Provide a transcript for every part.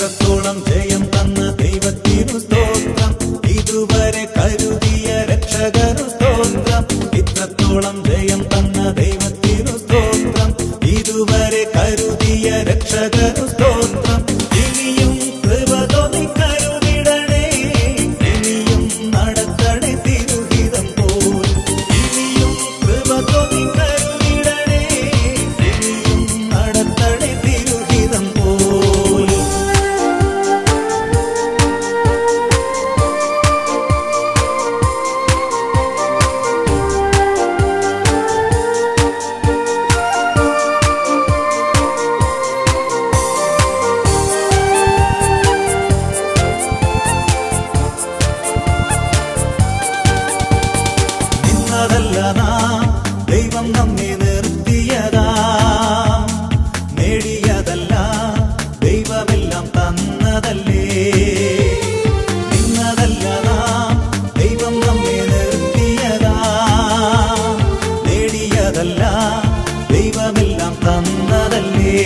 ഇത്രത്തോളം ജയം തന്ന ദൈവത്തിനു സ്തോത്രം, ഇതുവരെ കരുതിയ രക്ഷകനു സ്തോത്രം. ഇത്രത്തോളം ജയം തന്ന ദൈവത്തിനു സ്തോത്രം, ഇതുവരെ കരുതിയ രക്ഷകനു സ്തോത്രം. ഇനിയും കൃപ തോന്നി കരുതിടണേ, ഇനിയും നടത്തണേ തിരുഹിതം പോൽ. ഇനിയും കൃപ തോന്നി കരുതിടണേ, ഇനിയും നടത്തണേ തിരുഹിതം പോൽ. നിന്നതല്ല നാം, ദൈവം നമ്മെ നിർത്തിയതാ. നേടിയതല്ല, ദൈവമെല്ലാം തന്നതല്ലേ. നിന്നതല്ല നാം, ദൈവം നമ്മെ നിർത്തിയതാ. നേടിയതല്ല, ദൈവമെല്ലാം തന്നതല്ലേ.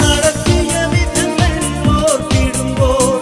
നടത്തിയ വിധങ്ങൾ ഓർത്തിടുമ്പോൾ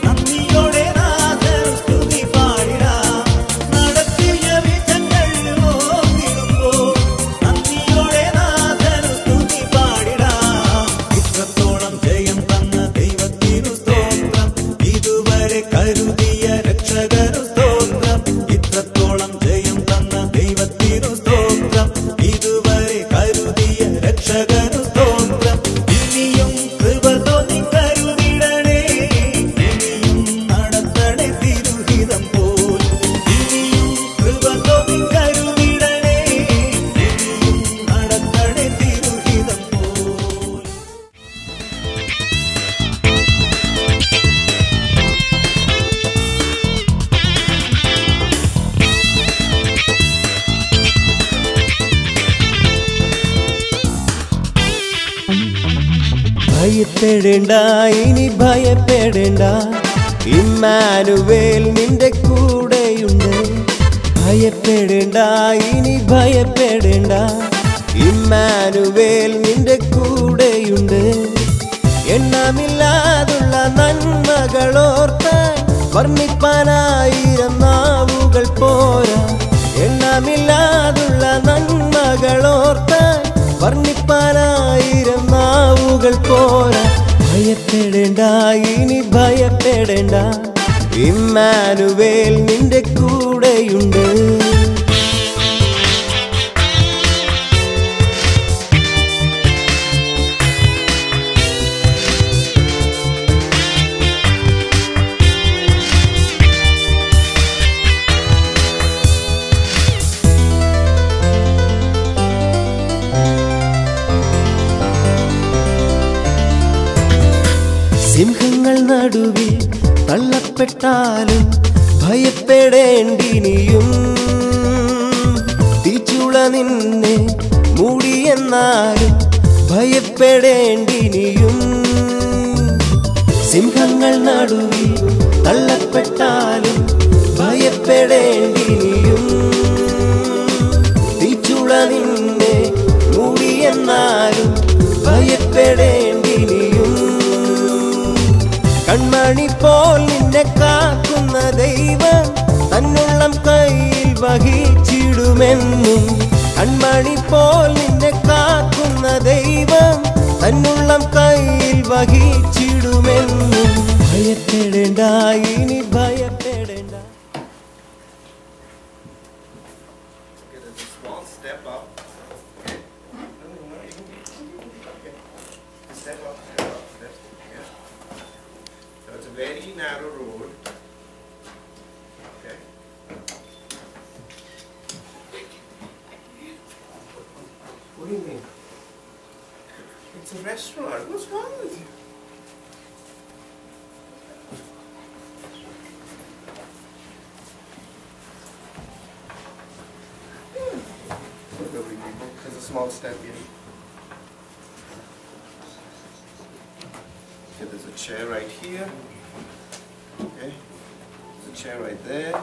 നന്ദിയോടെ നാഥന് സ്തുതി പാടിടാം. നടത്തിയ വിധങ്ങൾ ഓർത്തിടുമ്പോൾ നന്ദിയോടെ നാഥന് സ്തുതി പാടിടാം. ഇത്രത്തോളം ജയം തന്ന ദൈവത്തിനു സ്തോത്രം, ഇതുവരെ കരുതിയ രക്ഷകനു സ്തോത്രം. ഇത്രത്തോളം ജയം തന്ന ദൈവത്തിനു സ്തോത്രം, ഇതുവരെ കരുതിയ രക്ഷകനു സ്തോത്രം. ഇനിയും കൃപ തോന്നി കരുതിടണേ, ഇനിയും നടത്തണേ തിരുഹിതം പോൽ. ഇനിയും കൃപ തോന്നി കരുതിടണേ, ഇനിയും നടത്തണേ തിരുഹിതം പോൽ. ഭയപ്പെടേണ്ട, ഇനി ഭയപ്പെടേണ്ട, ഇമ്മാനുവേൽ നിന്റെ കൂടെയുണ്ട്. ഭയപ്പെടേണ്ട, ഇനി ഭയപ്പെടേണ്ട, ഇമ്മാനുവേൽ നിന്റെ കൂടെയുണ്ട്. എണ്ണമില്ലാതുള്ള നന്മകളോർത്താൻ വർണ്ണിപ്പാനായിരം നാവുകൾ പോരാ. എണ്ണമില്ലാതുള്ള നന്മകളോർത്താൻ വർണ്ണിപ്പാനായിരം നാവുകൾ പോരാ. ഭയപ്പെടേണ്ട, ഇനി ഭയപ്പെടേണ്ട, ഇമ്മാനുവേൽ നിന്റെ കൂടെയുണ്ട്. സിംഹങ്ങൾ നടുവിൽ തള്ളപ്പെട്ടാലും ഭയപ്പെടേണ്ടിനിയും. തീച്ചുള നിന്നെ മൂടിയെന്നാലും ഭയപ്പെടേണ്ടിനിയും. സിംഹങ്ങൾ നടുവിൽ തള്ളപ്പെട്ടാലും ഭയപ്പെടേണ്ടിനിയും. തീച്ചുള നിന്നെ മൂടിയെന്നാലും ഭയപ്പെടേണ്ടിനിയും. കൺമണി പോൽ നിന്നെ കാക്കുന്ന ദൈവം തന്നുള്ളം കയ്യിൽ വഹിച്ചിടുമെന്നും. കൺമണി പോൽ നിന്നെ കാക്കുന്ന ദൈവം തന്നുള്ളം കയ്യിൽ വഹിച്ചിടുമെന്നും. ഭയപ്പെടേണ്ട, ഇനി ഭയപ്പെടേണ്ട. It's a very narrow road. Okay. What do you mean? It's a restaurant. What's wrong with you? Look over here, people. There's a small step here. Okay, there's a chair right here. Okay, there's a chair right there.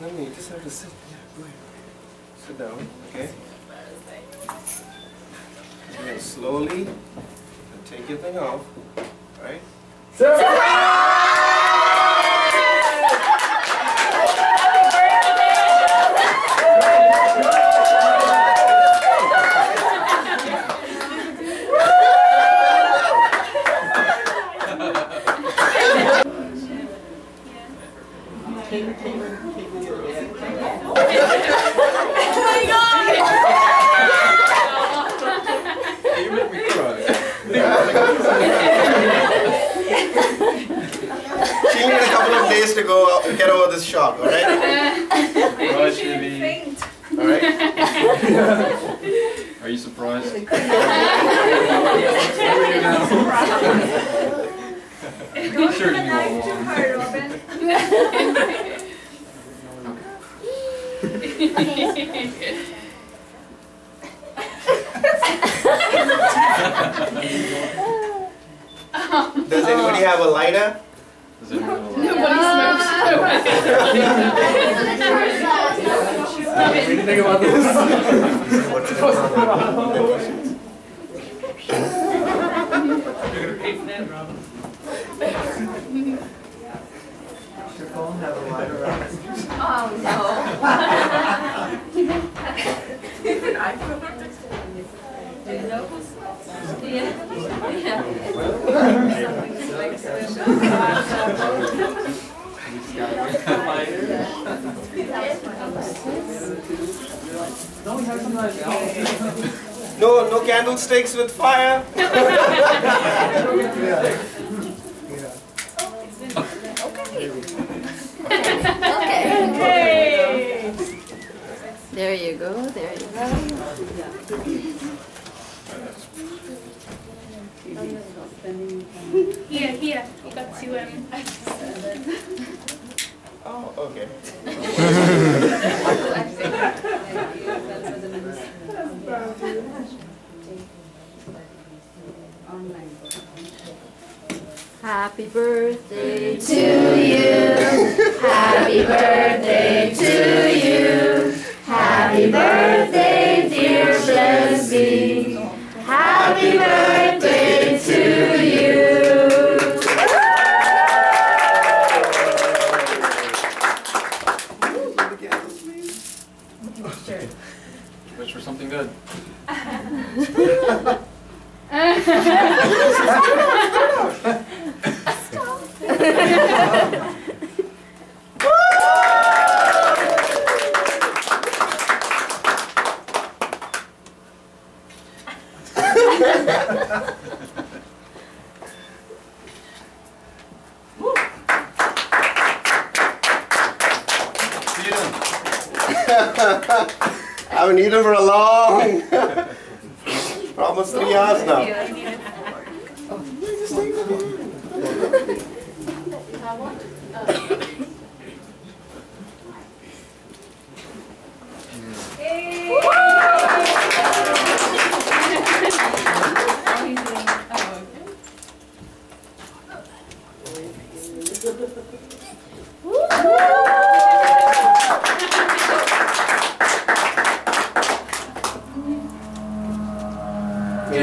No, you just have to sit. Yeah, go ahead. Sit down, okay? Yes. slowly and take your thing off. Right? You make me cry. She'll need a couple of days to get over this shock, alright? Right, Shivy. Alright? Are you surprised? Sure you Does anybody have a lighter? Does anyone know? Nobody smokes. What do you think about this? Does your phone have a lighter on it? Oh no. Even iPhone. No candlesticks with fire. Okay. There you go. There you go. Here, you got to Oh, okay. Happy birthday to you. Happy birthday to you. Happy birthday, dear Leslie. Happy birthday to you. Wish for something good. I haven't eaten for a long, for almost 3 hours now.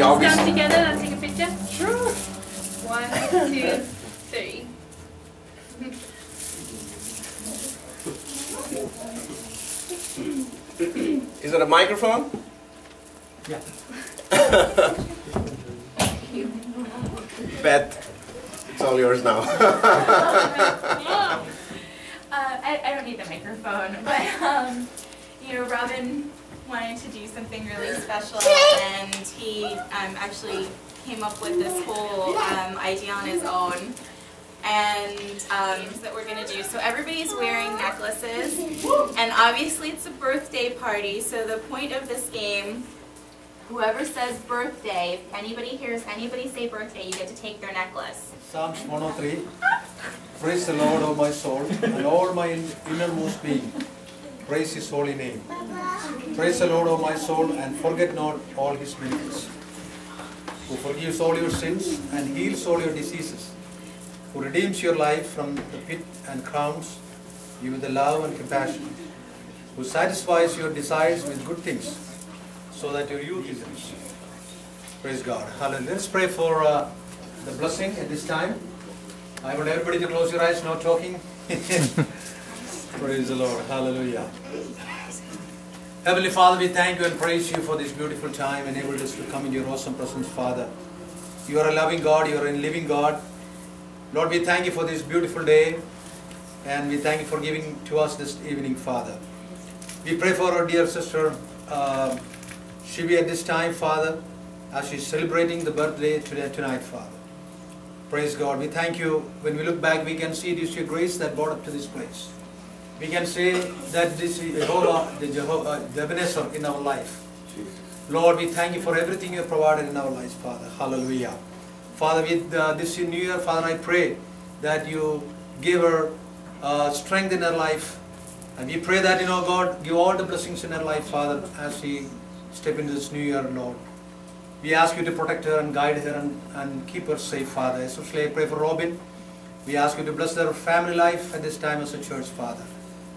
Let's stand together and take a picture. Sure. 1, 2, 3. Is it a microphone? Yeah. Beth, it's all yours now. I don't need the microphone, but you know, Robin wanted to do something really special, and he actually came up with this whole idea on his own, and that we're gonna do. So everybody's wearing necklaces, and obviously it's a birthday party. So the point of this game, whoever says birthday, if anybody hears anybody say birthday, you get to take their necklace. Psalms 103. Praise the Lord, O my soul, and all my innermost being. Praise His holy name. Praise the Lord, O my soul, and forget not all His benefits. Who forgives all your sins and heals all your diseases. Who redeems your life from the pit and crowns you with the love and compassion. Who satisfies your desires with good things, so that your youth is rich. Praise God. Hallelujah. Let's pray for the blessing at this time. I want everybody to close your eyes, no talking. Praise the Lord. Hallelujah. Heavenly Father, we thank you and praise you for this beautiful time, enabled us to come in your awesome presence, Father. You are a loving God, you are a living God. Lord, we thank you for this beautiful day, and we thank you for giving to us this evening, Father. We pray for our dear sister Shivi at this time, Father, as she's celebrating the birthday tonight, Father. Praise God. We thank you. When we look back, we can see it is your grace that brought up to this place. We can say that this is the Ebenezer in our life. Lord, we thank you for everything you have provided in our lives, Father. Hallelujah. Father, with this new year, Father, I pray that you give her strength in her life. And we pray that, God, give all the blessings in her life, Father, as she step into this new year, Lord. We ask you to protect her and guide her and keep her safe, Father. Especially I pray for Robin. We ask you to bless their family life at this time as a church, Father.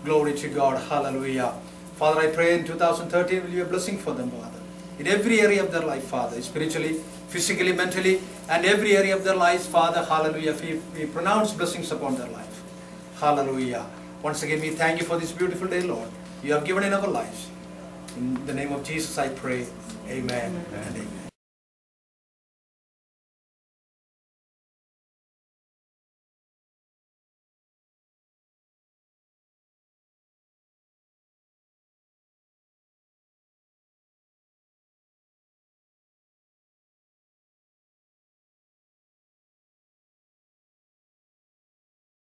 Glory to God. Hallelujah. Father, I pray in 2013 will be a blessing for them, Father. In every area of their life, Father, spiritually, physically, mentally, and every area of their lives, Father, hallelujah. We pronounce blessings upon their life. Hallelujah. Once again, we thank you for this beautiful day, Lord. You have given in our lives. In the name of Jesus, I pray. Amen and amen.